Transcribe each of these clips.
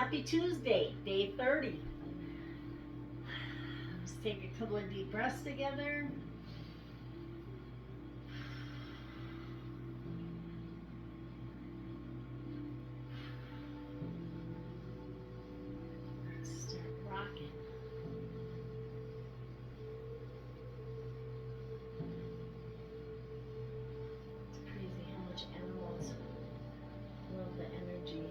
Happy Tuesday, day 30. Let's take a couple of deep breaths together. Let's start rocking. It's crazy how much animals love the energy.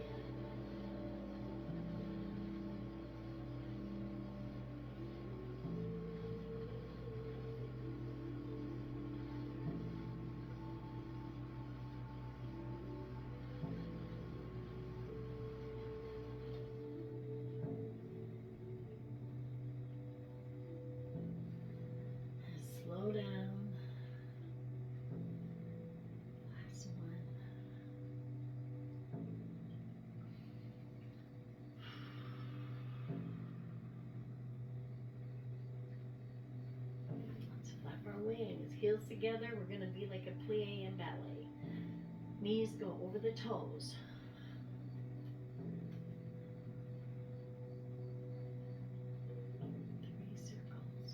Slow down. Last one. Let's flap our wings. Heels together. We're going to be like a plie in ballet. Knees go over the toes. Three circles.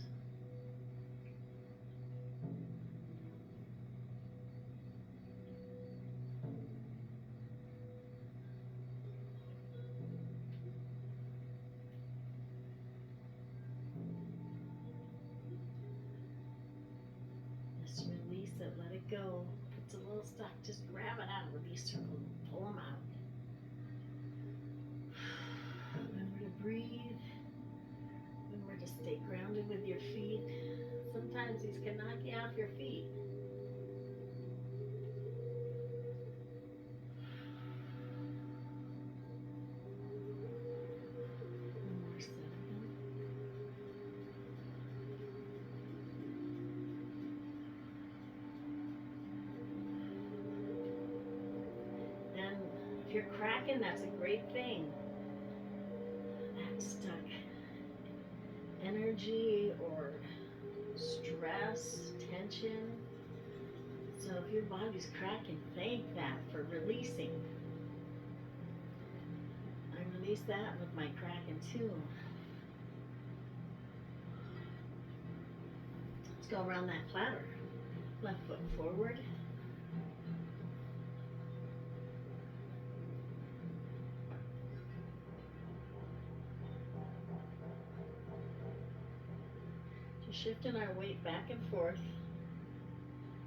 Just release it. Let it go. If it's a little stuck, just grab it out of these circles and pull them out. Remember to breathe. Remember to stay grounded with your feet. Sometimes these can knock you off your feet. One more set of them. And if you're cracking, that's a great thing. That stuck energy or stress, tension. So if your body's cracking, thank that for releasing. I release that with my cracking too. Let's go around that platter. Left foot forward. Just shifting our weight back and forth.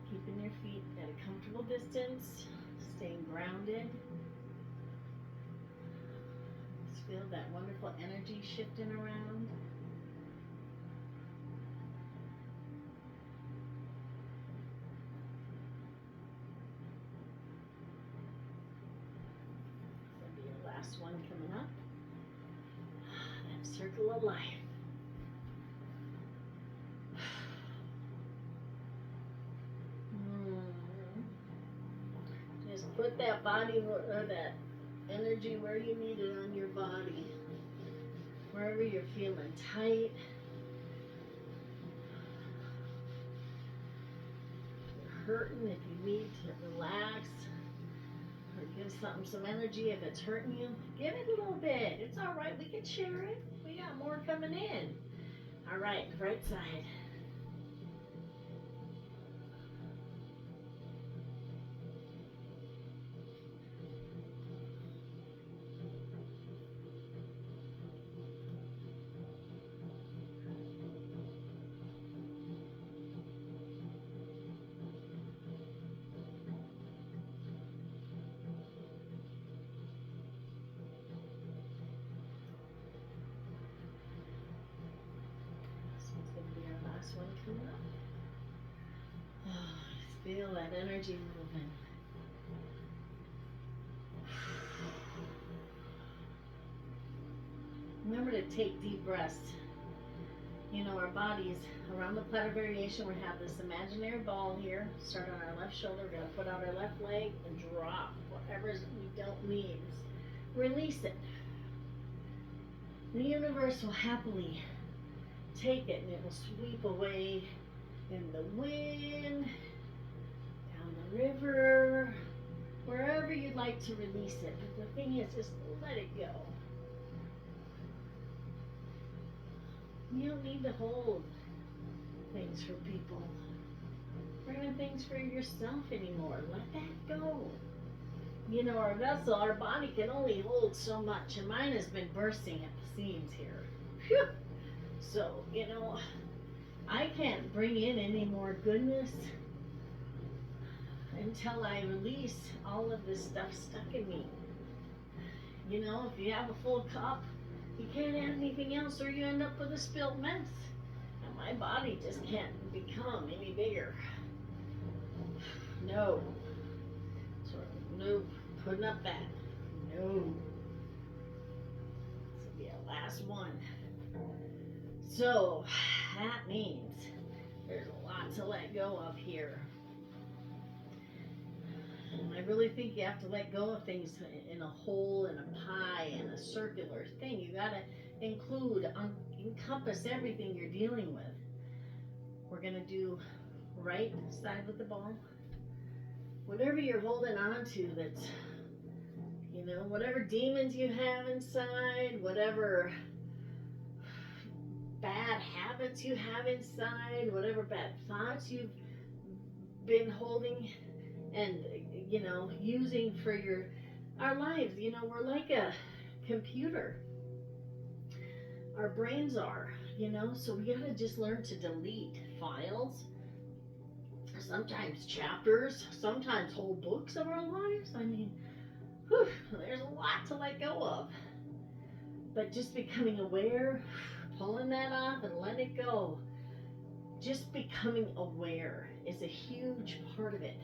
Keeping your feet at a comfortable distance. Staying grounded. Just feel that wonderful energy shifting around. That'll be your last one coming up. That circle of life. Just put that body or that energy where you need it on your body. Wherever you're feeling tight. You're hurting, if you need to relax or give something some energy, if it's hurting you, give it a little bit. It's all right. We can share it. We got more coming in. All right, right side. This one's going to be our last one coming up. Oh, just feel that energy moving. Remember to take deep breaths. You know, our bodies, around the platter variation, we have this imaginary ball here. Start on our left shoulder. We're going to put out our left leg and drop whatever we don't need. Release it. The universe will happily take it and it will sweep away in the wind, down the river, wherever you'd like to release it. But the thing is, just let it go. You don't need to hold things for people or even things for yourself anymore. Let that go. You know, our vessel, our body can only hold so much, and mine has been bursting at the seams here. Phew. So, you know, I can't bring in any more goodness until I release all of this stuff stuck in me. You know, if you have a full cup, you can't add anything else or you end up with a spilled mess. And my body just can't become any bigger. No. So, no putting up that. No. This will be our last one. So, that means there's a lot to let go of here. And I really think you have to let go of things in a whole, in a pie, in a circular thing. You gotta encompass everything you're dealing with. We're gonna do right side with the ball. Whatever you're holding on to that's, you know, whatever demons you have inside, whatever bad habits you have inside, whatever bad thoughts you've been holding and, you know, using for our lives. You know, we're like a computer. Our brains are, you know, so we gotta just learn to delete files, sometimes chapters, sometimes whole books of our lives. I mean, whew, there's a lot to let go of. But just becoming aware, pulling that off and letting it go, just becoming aware is a huge part of it.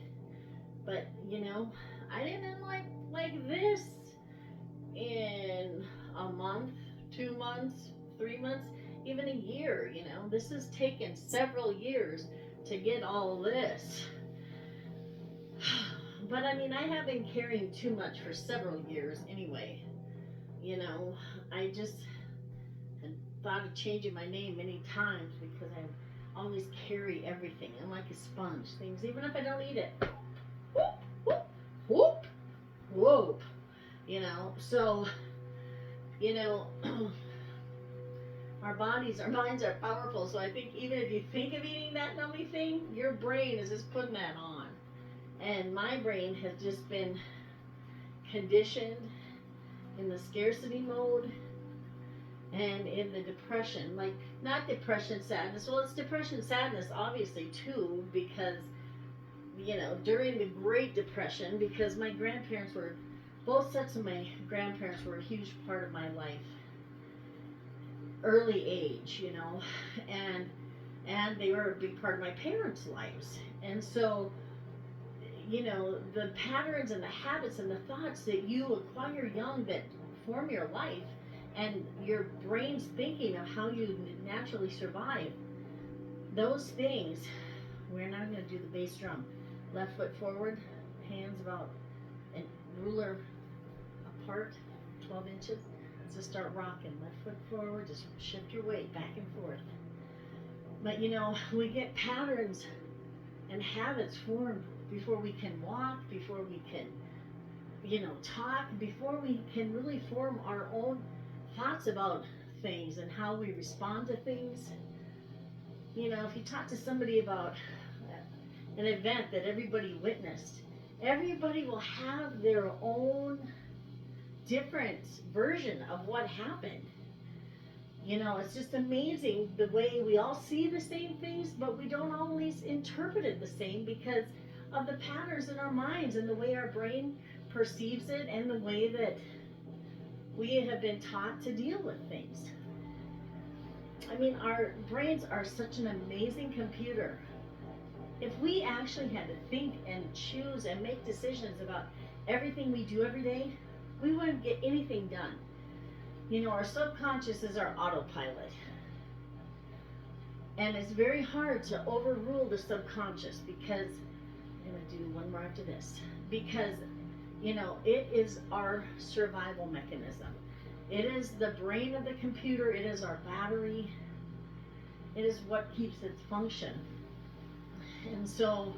But, you know, I didn't like this in a month, 2 months, 3 months, even a year. You know, this has taken several years to get all this. But I mean, I have been carrying too much for several years anyway. You know, I just had thought of changing my name many times because I always carry everything. I'm like a sponge. Things, even if I don't eat it, whoop, whoop, whoop, whoop. You know, so, you know, our bodies, our minds are powerful. So I think even if you think of eating that nummy thing, your brain is just putting that on. And my brain has just been conditioned in the scarcity mode and in the depression. Like, not depression, sadness. Well, it's depression, sadness, obviously, too, because, you know, during the Great Depression, because my grandparents were, both sets of my grandparents were a huge part of my life. Early age, you know, and they were a big part of my parents' lives. And so, you know, the patterns and the habits and the thoughts that you acquire young that form your life and your brain's thinking of how you naturally survive, those things, we're not going to do the bass drum. Left foot forward, hands about a ruler apart, 12 inches. Just start rocking. Left foot forward, just shift your weight back and forth. But you know, we get patterns and habits formed before we can walk, before we can, you know, talk, before we can really form our own thoughts about things and how we respond to things. You know, if you talk to somebody about an event that everybody witnessed, everybody will have their own different version of what happened. You know, it's just amazing the way we all see the same things, but we don't always interpret it the same because of the patterns in our minds and the way our brain perceives it and the way that we have been taught to deal with things. I mean, our brains are such an amazing computer. If we actually had to think and choose and make decisions about everything we do every day, we wouldn't get anything done. You know, our subconscious is our autopilot. And it's very hard to overrule the subconscious because, I'm going to do one more after this, because, you know, it is our survival mechanism. It is the brain of the computer. It is our battery. It is what keeps its function. And so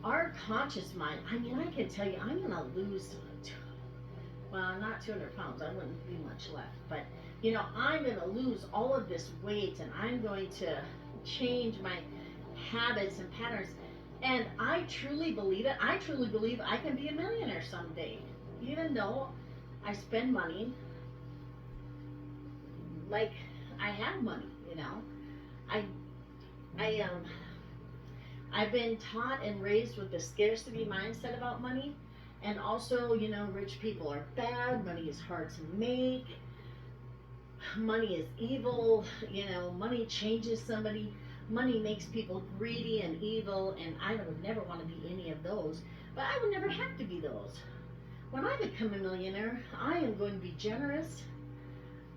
our conscious mind, I mean, I can tell you, I'm going to lose, well, not 200 pounds. I wouldn't be much left. But I'm going to lose all of this weight and I'm going to change my habits and patterns. And I truly believe it. I truly believe I can be a millionaire someday. Even though I spend money like I have money. I I I've been taught and raised with the scarcity mindset about money. And also, rich people are bad, money is hard to make, money is evil, money changes somebody, money makes people greedy and evil, and I would never want to be any of those, but I would never have to be those. When I become a millionaire, I am going to be generous.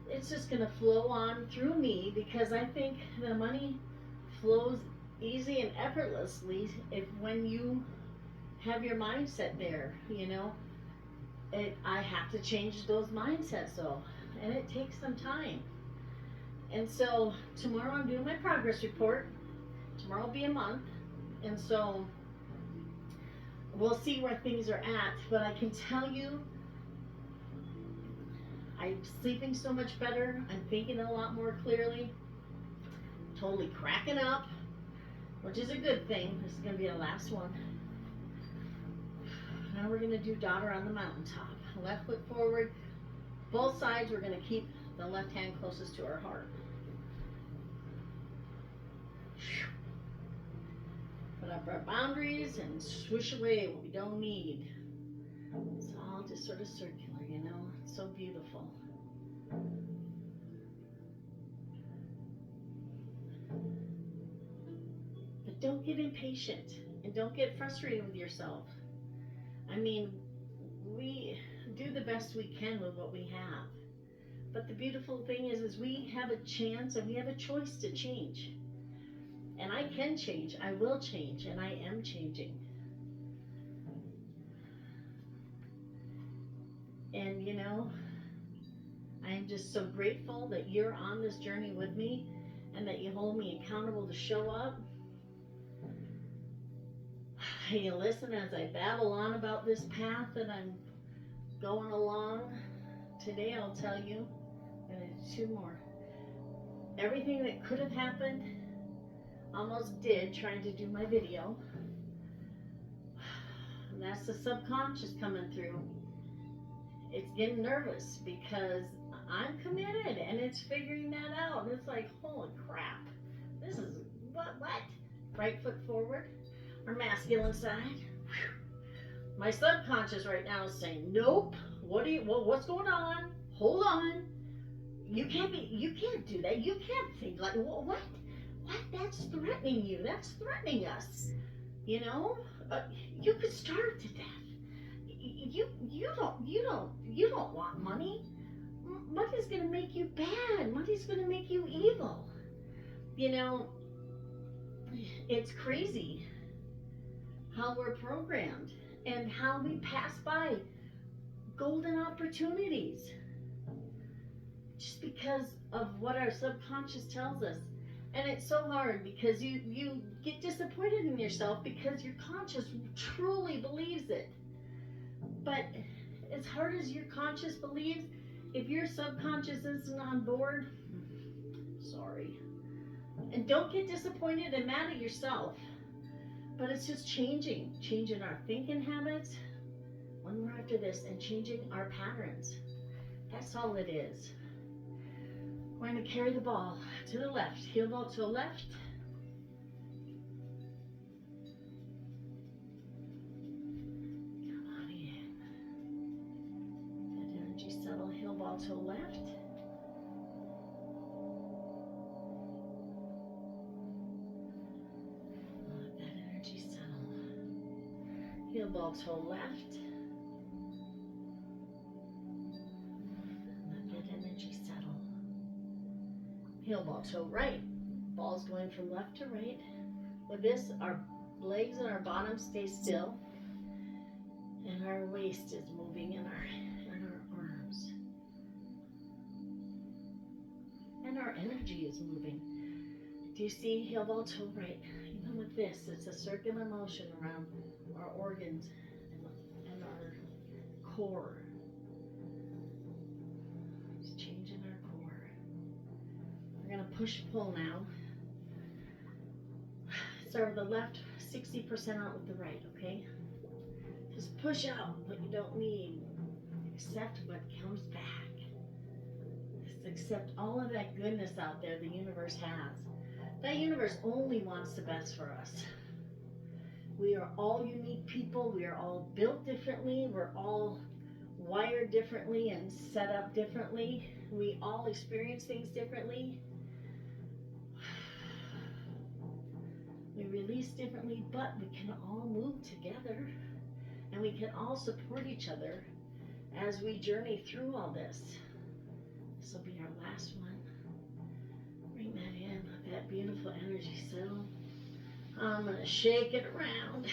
It's just going to flow on through me because I think the money flows easy and effortlessly if when you have your mindset there. I have to change those mindsets though, and it takes some time. And so tomorrow I'm doing my progress report. Tomorrow will be a month, and so we'll see where things are at. But I can tell you, I'm sleeping so much better. I'm thinking a lot more clearly. Totally cracking up, which is a good thing. This is going to be the last one. Now we're going to do daughter on the mountaintop. Left foot forward. Both sides, we're going to keep the left hand closest to our heart. Put up our boundaries and swish away what we don't need. It's all just sort of circular. It's so beautiful. But don't get impatient and don't get frustrated with yourself. I mean, we do the best we can with what we have. But the beautiful thing is we have a chance and we have a choice to change. And I can change, I will change, and I am changing. And I am just so grateful that you're on this journey with me and that you hold me accountable to show up. You listen as I babble on about this path that I'm going along. Today I'll tell you, I'm going to do two more. Everything that could have happened almost did trying to do my video. And that's the subconscious coming through. It's getting nervous because I'm committed and it's figuring that out. And it's like, holy crap, this is what? Right foot forward, our masculine side. My subconscious right now is saying, nope. What's going on? Hold on. You can't do that. You can't think like, what? That's threatening you. That's threatening us. You could starve to death. You don't want money. Money's gonna make you bad. Money's gonna make you evil. It's crazy how we're programmed and how we pass by golden opportunities just because of what our subconscious tells us. And it's so hard because you get disappointed in yourself because your conscious truly believes it. But as hard as your conscious believes, if your subconscious isn't on board, sorry. And don't get disappointed and mad at yourself. But it's just changing our thinking habits, one more after this, and changing our patterns. That's all it is. Going to carry the ball to the left, heel ball to the left. Come on in. That energy settle, heel ball to the left. Let that energy settle. Heel ball to the left. Let that energy settle. Heel ball to right. Ball's going from left to right. With this, our legs and our bottom stay still, and our waist is moving in our arms, and our energy is moving. Do you see? Heel ball to right. Even with this, it's a circular motion around our organs and our core. It's changing our core. push-pull now. Start with the left, 60% out with the right, okay? Just push out what you don't need. Accept what comes back. Just accept all of that goodness out there the universe has. That universe only wants the best for us. We are all unique people. We are all built differently. We're all wired differently and set up differently. We all experience things differently. We release differently, but we can all move together and we can all support each other as we journey through all this. This will be our last one. Bring that in, let that beautiful energy settle. I'm going to shake it around.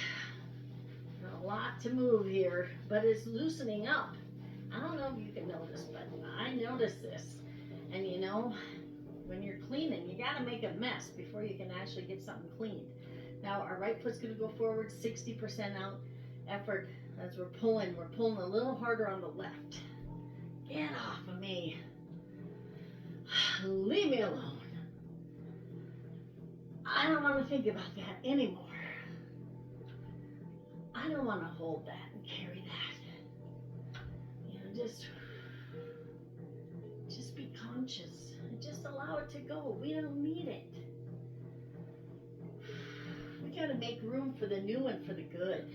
A lot to move here, but it's loosening up. I don't know if you can notice, but I notice this. And you know, when you're cleaning, you got to make a mess before you can actually get something cleaned. Now, our right foot's going to go forward, 60% out. Effort as we're pulling a little harder on the left. Get off of me. Leave me alone. I don't want to think about that anymore. I don't want to hold that and carry that. You know, just be conscious and just allow it to go. We don't need it. We got to make room for the new and for the good.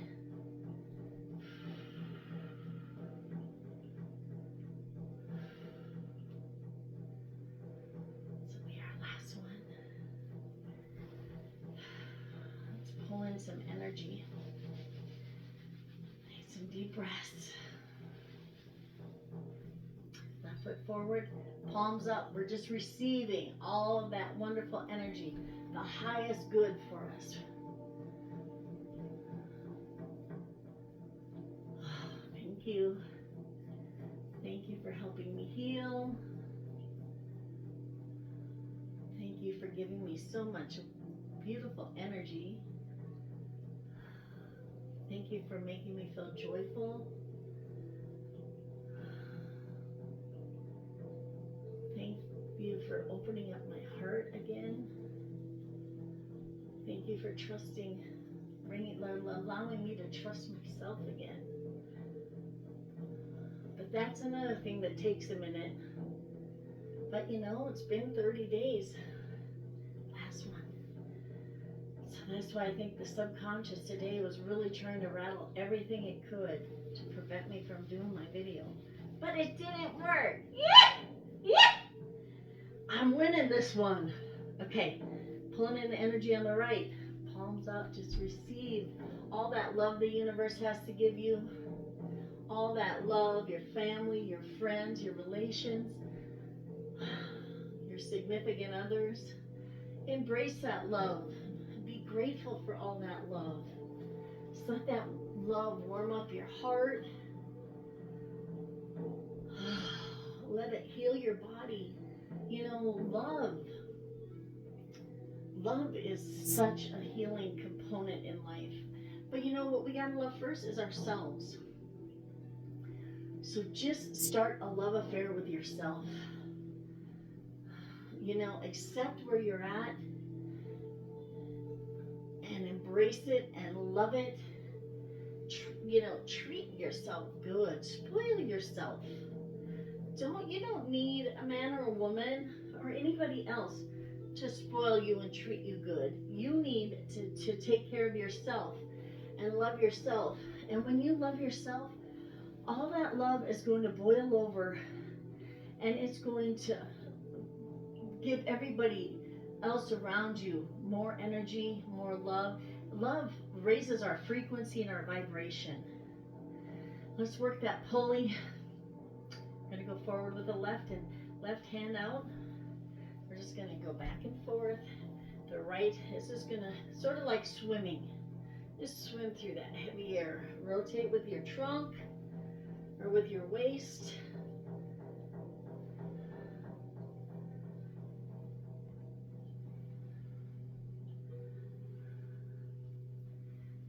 This will be our last one. Let's pull in some energy. Take some deep breaths. Left foot forward, palms up. We're just receiving all of that wonderful energy, the highest good for us. Thank you. Thank you for helping me heal. Thank you for giving me so much beautiful energy. Thank you for making me feel joyful. Thank you for opening up my heart again. Thank you for trusting, allowing me to trust myself again. But that's another thing that takes a minute. But you know, it's been 30 days. Last one. So that's why I think the subconscious today was really trying to rattle everything it could to prevent me from doing my video. But it didn't work. Yeah! I'm winning this one. Okay, pulling in the energy on the right. Palms up, just receive all that love the universe has to give you. All that love, your family, your friends, your relations, your significant others. Embrace that love. Be grateful for all that love. Just let that love warm up your heart. Let it heal your body. You know, love is such a healing component in life. But you know what we gotta love first is ourselves. So just start a love affair with yourself. You know, accept where you're at and embrace it and love it. You know, treat yourself good. Spoil yourself. You don't need a man or a woman or anybody else to spoil you and treat you good. You need to take care of yourself and love yourself. And when you love yourself, all that love is going to boil over and it's going to give everybody else around you more energy, more love. Love raises our frequency and our vibration. Let's work that pulling. I'm going to go forward with the left hand out. We're just going to go back and forth. The right is just going to sort of like swimming. Just swim through that heavy air. Rotate with your trunk or with your waist.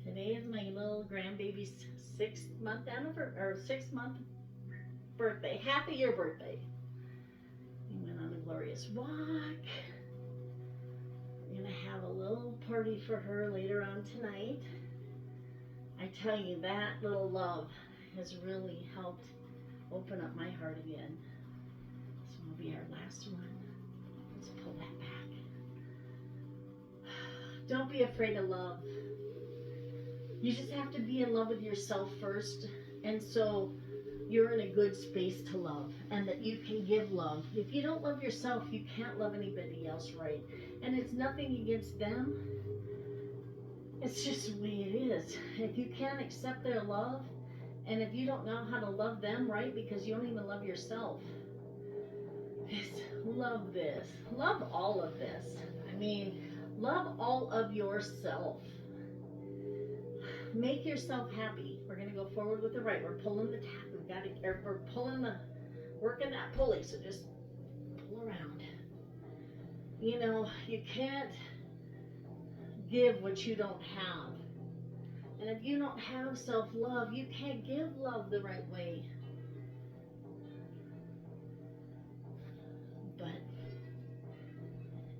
Today is my little grandbaby's 6-month anniversary, or 6-month birthday. Half a year birthday. We went on a glorious walk. I'm gonna have a little party for her later on tonight. I tell you, that little love has really helped open up my heart again. This one will be our last one. Let's pull that back. Don't be afraid of love. You just have to be in love with yourself first. And so you're in a good space to love and that you can give love. If you don't love yourself, you can't love anybody else right. And it's nothing against them. It's just the way it is. If you can't accept their love, and if you don't know how to love them right because you don't even love yourself, love this. Love all of this. I mean, love all of yourself. Make yourself happy. We're going to go forward with the right. We're pulling the tap. We're pulling the, working that pulley. So just pull around. You know, you can't give what you don't have. And if you don't have self-love, you can't give love the right way. But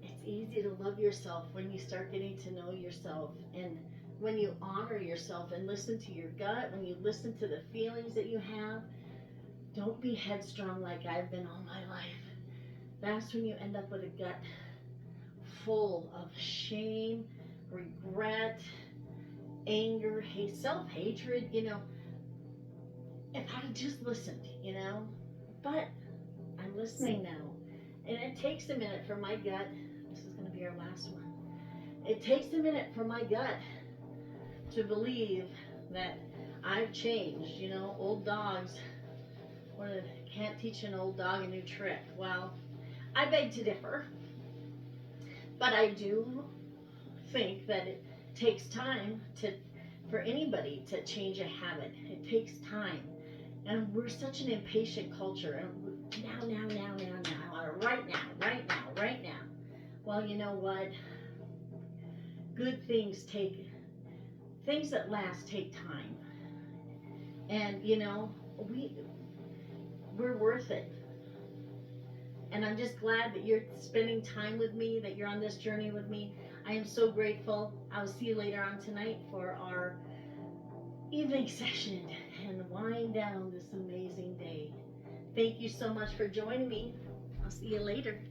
it's easy to love yourself when you start getting to know yourself, and when you honor yourself and listen to your gut, when you listen to the feelings that you have. Don't be headstrong like I've been all my life. That's when you end up with a gut full of shame, regret, anger, hate, self-hatred, you know. If I just listened, you know. But I'm listening now. And it takes a minute for my gut. This is going to be our last one. It takes a minute for my gut to believe that I've changed. You know, old dogs, can't teach an old dog a new trick. Well, I beg to differ. But I do think that it takes time for anybody to change a habit. It takes time. And we're such an impatient culture. And now, right now. Well, you know what? Good things that last take time. And, you know, we're worth it. And I'm just glad that you're spending time with me, that you're on this journey with me. I am so grateful. I'll see you later on tonight for our evening session and wind down this amazing day. Thank you so much for joining me. I'll see you later.